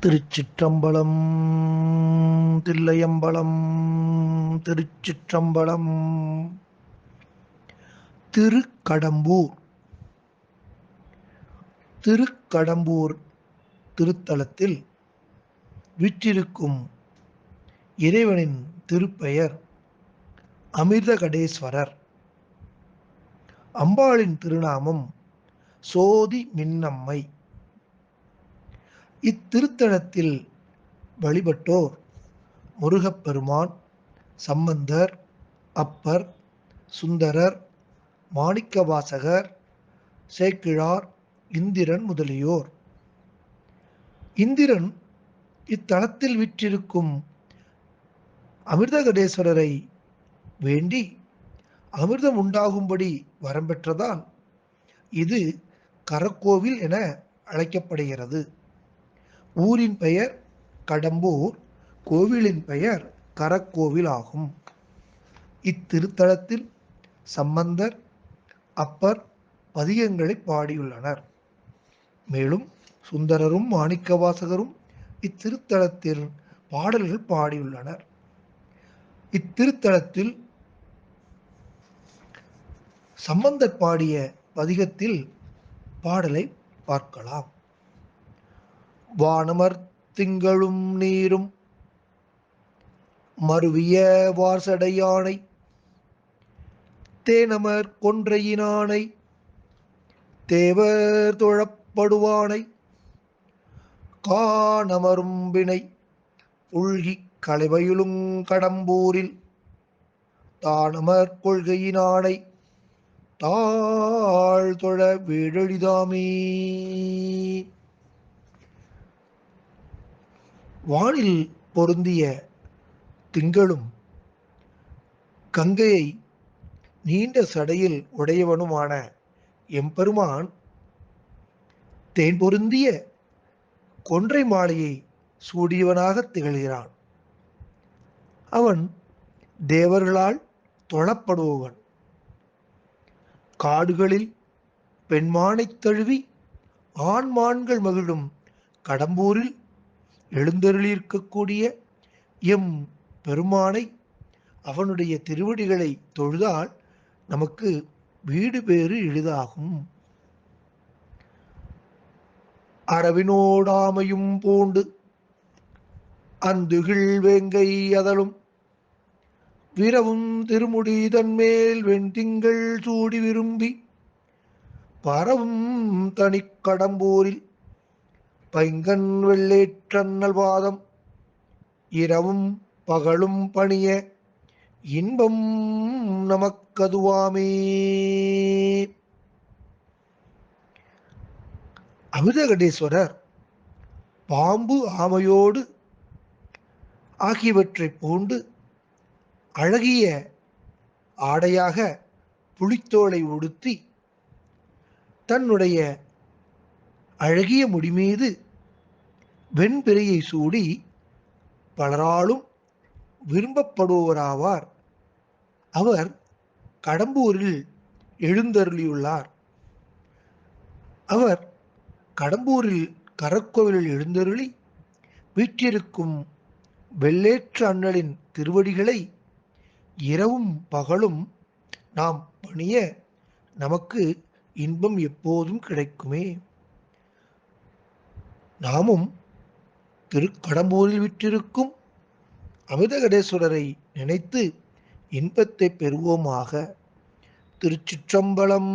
திருச்சிற்றம்பலம். தில்லையம்பலம். திருச்சிற்றம்பலம். திருக்கடம்பூர். திருக்கடம்பூர் திருத்தலத்தில் வீற்றிருக்கும் இறைவனின் திருப்பெயர் அமிர்தகடேஸ்வரர். அம்பாளின் திருநாமம் சோதி மின்னம்மை. இத்திருத்தலத்தில் வழிபட்டோர் முருகப்பெருமான், சம்பந்தர், அப்பர், சுந்தரர், மாணிக்கவாசகர், சேக்கிழார், இந்திரன் முதலியோர். இந்திரன் இத்தலத்தில் வீற்றிருக்கும் அமிர்தகடேஸ்வரரை வேண்டி அமிர்தம் உண்டாகும்படி வரம் பெற்றதால் இது கரக்கோவில் என அழைக்கப்படுகிறது. ஊரின் பெயர் கடம்பூர், கோவிலின் பெயர் கரக்கோவில் ஆகும். இத்திருத்தலத்தில் சம்பந்தர், அப்பர் பதிகங்களை பாடியுள்ளனர். மேலும் சுந்தரரும் மாணிக்கவாசகரும் இத்திருத்தலத்தில் பாடல்கள் பாடியுள்ளனர். இத்திருத்தலத்தில் சம்பந்தர் பாடிய பதிகத்தில் பாடலை பார்க்கலாம். வானமர் திங்களும் நீரும் மருவிய வார்சடையானை, தேனமர் கொன்றையினானை, தேவர் தொழப்படுவானை, காணமரும்பினை உள்கி கலைவயிலுங் கடம்பூரில், தானமர் கொள்கையினானை, தாழ்தொழ வீழெளிதாமே. வானில் பொருந்திய திங்களும் கங்கையை நீண்ட சடையில் உடையவனுமான எம்பெருமான் தேன் பொருந்திய கொன்றை மாலையை சூடியவனாக திகழ்கிறான். அவன் தேவர்களால் தொழப்படுபவன். காடுகளில் பெண்மானை தழுவி ஆண்மான்கள் மகிழும் கடம்பூரில் எழுந்தருளியிருக்கக்கூடிய எம் பெருமானை, அவனுடைய திருவடிகளை தொழுதால் நமக்கு வீடு பேறு எளிதாகும். அரவினோடாமையும் பூண்டு அந்துகில் வேங்கை அதழும், விரவும் திருமுடி தன்மேல் வெண்திங்கள் சூடி விரும்பி, பரவும் தனிக் கடம்பூரில் பைங்கன் வெள்ளேற்றன்னல் பாதம், இரவும் பகலும் பணிய இன்பம் நமக்கதுவாமே. அமிர்தகடேஸ்வரர் பாம்பு, ஆமையோடு ஆகியவற்றை பூண்டு அழகிய ஆடையாக புலித்தோலை உடுத்தி, தன்னுடைய அழகிய முடிமீது வெண்பிறையை சூடி பலராலும் விரும்பப்படுபவராவார். அவர் கடம்பூரில் எழுந்தருளியுள்ளார். அவர் கடம்பூரில் கரக்கோவிலில் எழுந்தருளி வீற்றிருக்கும் வெள்ளேற்ற அண்ணலின் திருவடிகளை இரவும் பகலும் நாம் பணிய நமக்கு இன்பம் எப்போதும் கிடைக்குமே. நாமும் திருக்கடம்பூரில் விற்றிருக்கும் அமிர்தகடேஸ்வரரை நினைத்து இன்பத்தை பெறுவோமாக. திருச்சிற்றம்பலம்.